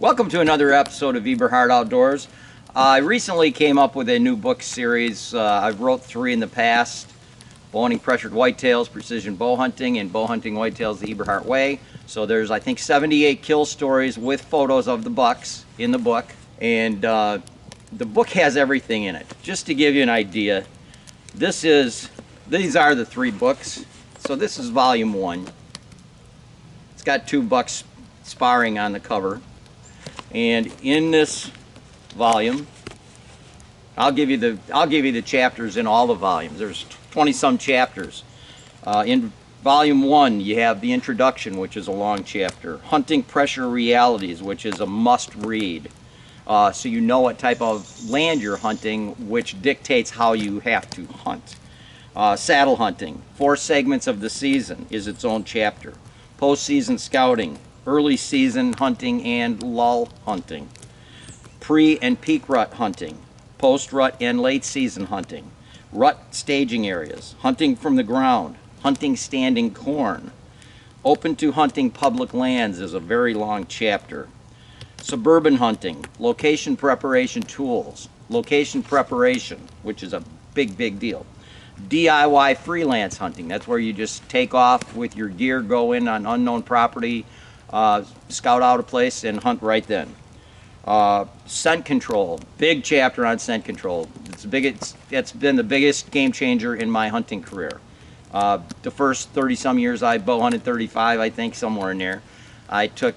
Welcome to another episode of Eberhart Outdoors. I recently came up with a new book series. I've wrote 3 in the past: bow hunting pressured whitetails, precision bow hunting, and bow hunting whitetails the Eberhart way. So there's, I think, 78 kill stories with photos of the bucks in the book, and the book has everything in it. Just to give you an idea, these are the 3 books. So this is volume 1. It's got 2 bucks sparring on the cover. And in this volume, I'll give you the chapters in all the volumes. There's 20-some chapters. In volume 1, you have the introduction, which is a long chapter. Hunting Pressure Realities, which is a must-read. So you know what type of land you're hunting, which dictates how you have to hunt. Saddle hunting, 4 segments of the season, is its own chapter. Post-season scouting, early season hunting and lull hunting, pre and peak rut hunting, post rut and late season hunting, rut staging areas, hunting from the ground, hunting standing corn, open to hunting public lands is a very long chapter, suburban hunting, location preparation tools, location preparation, which is a big deal, DIY freelance hunting, that's where you just take off with your gear, go in on unknown property, scout out a place and hunt right then. Scent control, big chapter on scent control. It's been the biggest game changer in my hunting career. The first 30-some years I bow hunted, 35 I think, somewhere in there. I took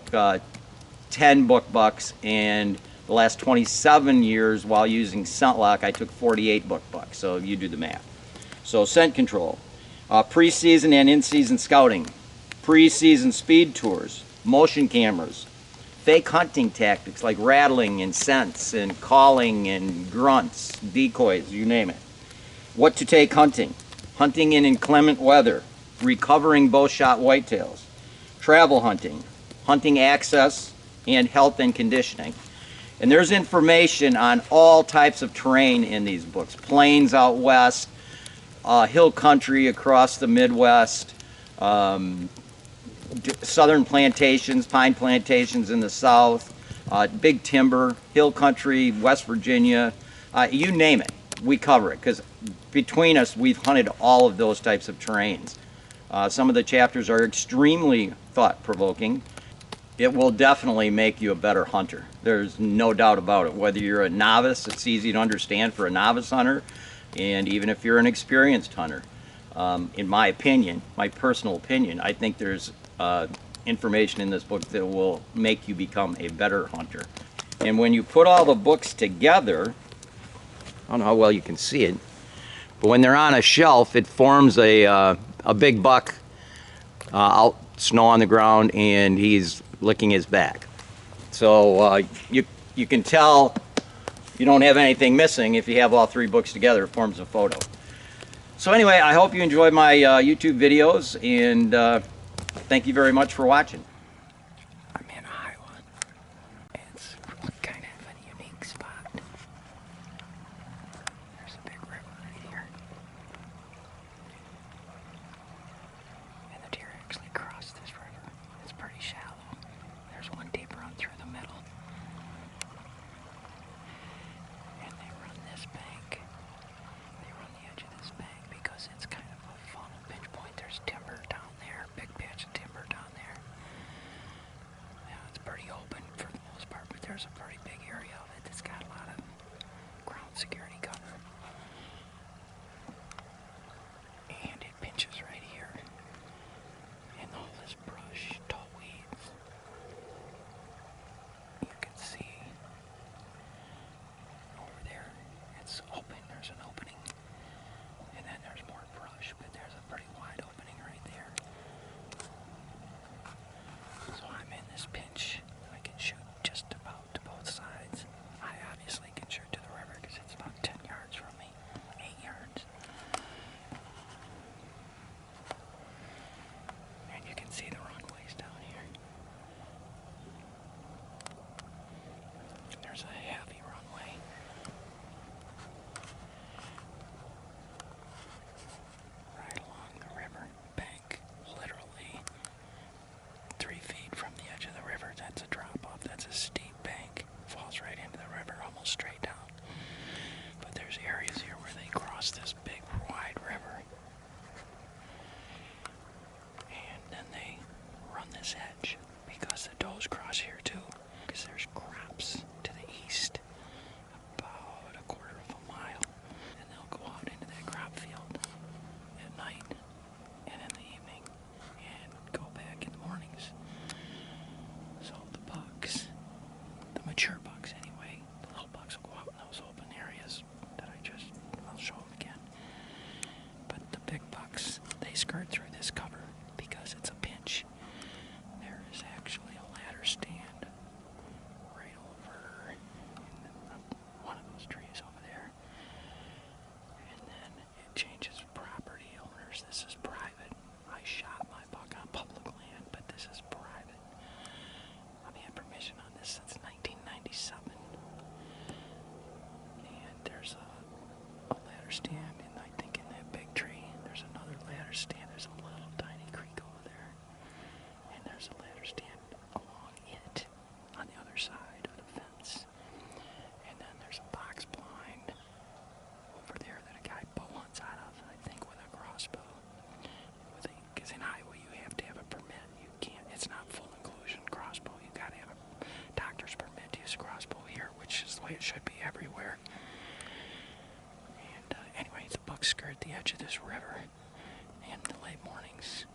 10 bucks, and the last 27 years while using ScentLock I took 48 bucks, so you do the math. So scent control, pre-season and in-season scouting, pre-season speed tours, motion cameras, fake hunting tactics like rattling and scents and calling and grunts, decoys, you name it. What to take hunting, hunting in inclement weather, recovering bow shot whitetails, travel hunting, hunting access, and health and conditioning. And there's information on all types of terrain in these books. Plains out west, hill country across the Midwest, southern plantations, pine plantations in the south, big timber, hill country, West Virginia, you name it, we cover it, because between us we've hunted all of those types of terrains. Some of the chapters are extremely thought-provoking. It will definitely make you a better hunter. There's no doubt about it. Whether you're a novice, it's easy to understand for a novice hunter, and even if you're an experienced hunter. In my opinion, my personal opinion, I think there's information in this book that will make you become a better hunter. And when you put all the books together, I don't know how well you can see it, but when they're on a shelf, it forms a big buck out, snow on the ground, and he's licking his back. So you can tell you don't have anything missing if you have all 3 books together. It forms a photo. So anyway, I hope you enjoy my YouTube videos, and thank you very much for watching. I'm in Iowa. It's kind of a unique spot. There's a big river right here. And the deer actually cross this river. It's pretty shallow. There's one deep run through the middle. And they run this bank. They run the edge of this bank because it's kind of a funnel pinch point. There's timber down there, big patch of timber down there. Yeah, it's pretty open for the most part, but there's a pretty big area of it that's got a lot of ground security cover. And it pinches right here. And all this brush, tall weeds. You can see over there, it's way it should be everywhere. And anyway, the buck skirted the edge of this river in the late mornings,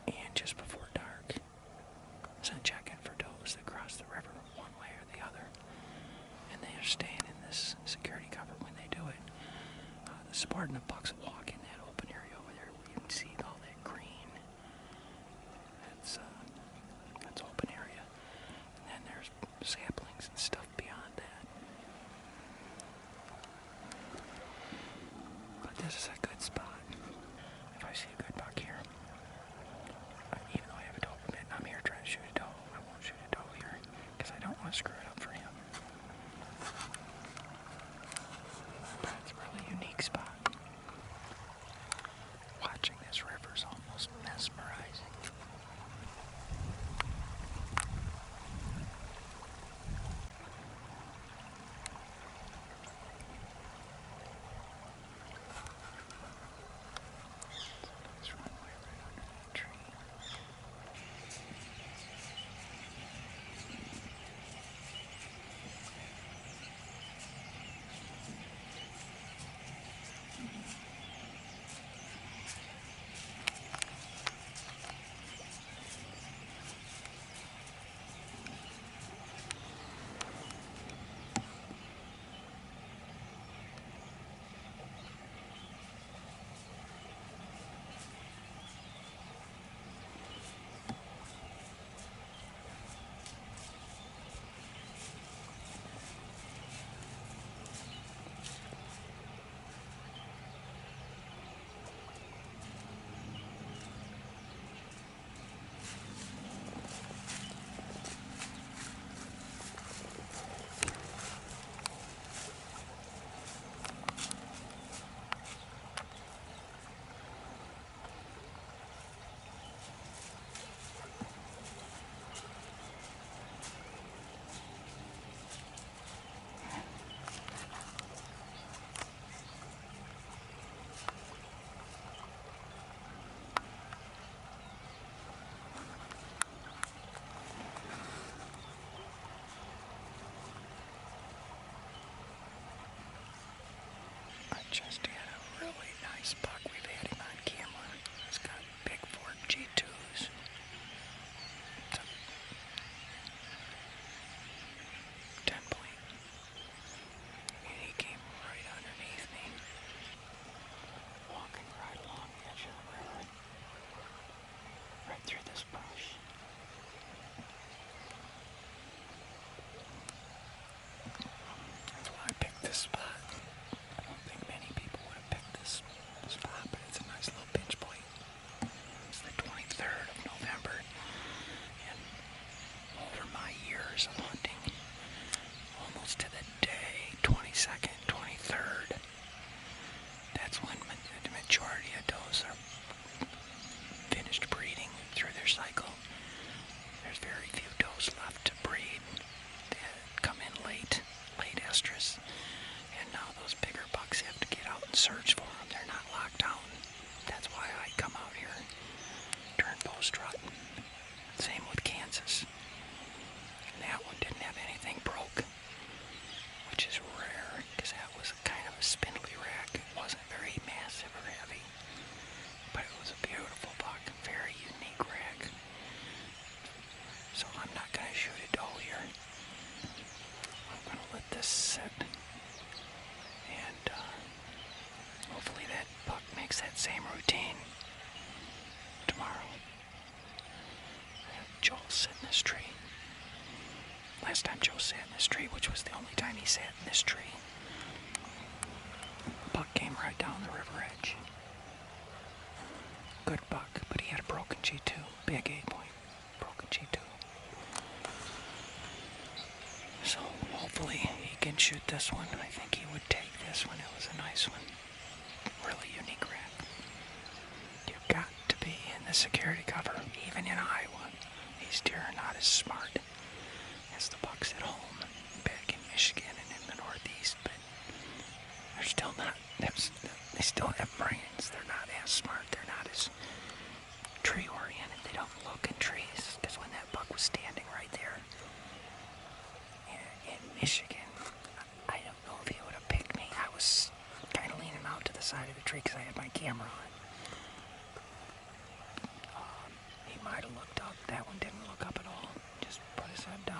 and just before dark. So I'm checking for does that cross the river one way or the other, and they are staying in this security cover when they do it. The Spartan of bucks walk in that open area over there where you can see all that green. That's open area, and then there's saplings and stuff beyond that. But this is a good spot. If I see a good buck here, even though I have a doe permit and I'm here trying to shoot a doe, I won't shoot a doe here because I don't want to screw it up for him. But it's a really unique spot. Watching this river is almost mesmerizing. Nice runway right under that tree. Just had a really nice buck. We've had him on camera. He's got big fork G2s. It's a 10 point. And he came right underneath me. Walking right along the edge of the river. Right through this brush. That's why I picked this spot. Many people would have picked this spot, but it's a nice little pinch point. It's the 23rd of November, and over my years of hunting, almost to the day, 22nd, 23rd, that's when the majority of does are finished breeding through their cycle. There's very few does left to breed. They come in late estrus. And now those bigger bucks have to get out and search for them. They're not locked down. That's why I come out here during post-rut. Same with Kansas. And that one didn't have anything broke, which is rare, because that was kind of a spindly rack. It wasn't very massive or heavy, but it was a beautiful buck, very unique rack. So I'm not going to shoot a doe here. I'm going to let this sit. And hopefully that buck makes that same routine tomorrow. Joel sit in this tree. Last time Joe sat in this tree, which was the only time he sat in this tree, the buck came right down the river edge. Good buck, but he had a broken G2, big 8 point, broken G2. So hopefully he can shoot this one. I think he would take this one. It was a nice one. Really unique rat. You've got to be in the security cover, even in Iowa. These deer are not as smart as the bucks at home, back in Michigan and in the Northeast, but they're still not, they still have brains. They're not as smart. They're not as tree-oriented. They don't look in trees, because when that buck was standing right there,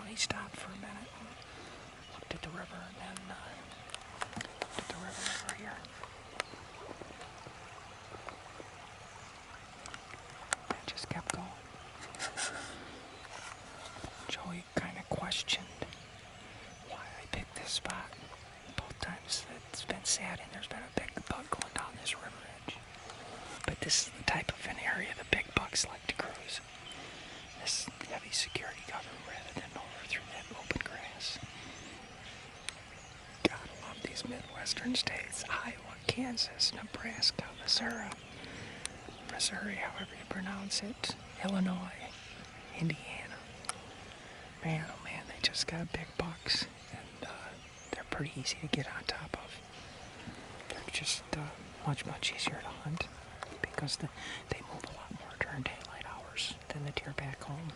he stopped for a minute and looked at the river, and then looked at the river over here. And just kept going. Joey kind of questioned why I picked this spot. Both times it's been sad and there's been a big buck going down this river edge. But this is the type of an area the big bucks like to cruise. This heavy security cover rather than over through that open grass. Gotta love these Midwestern states. Iowa, Kansas, Nebraska, Missouri, however you pronounce it, Illinois, Indiana. Man, oh man, they just got big bucks, and they're pretty easy to get on top of. They're just much easier to hunt because they move a lot more during daylight hours than the deer back home.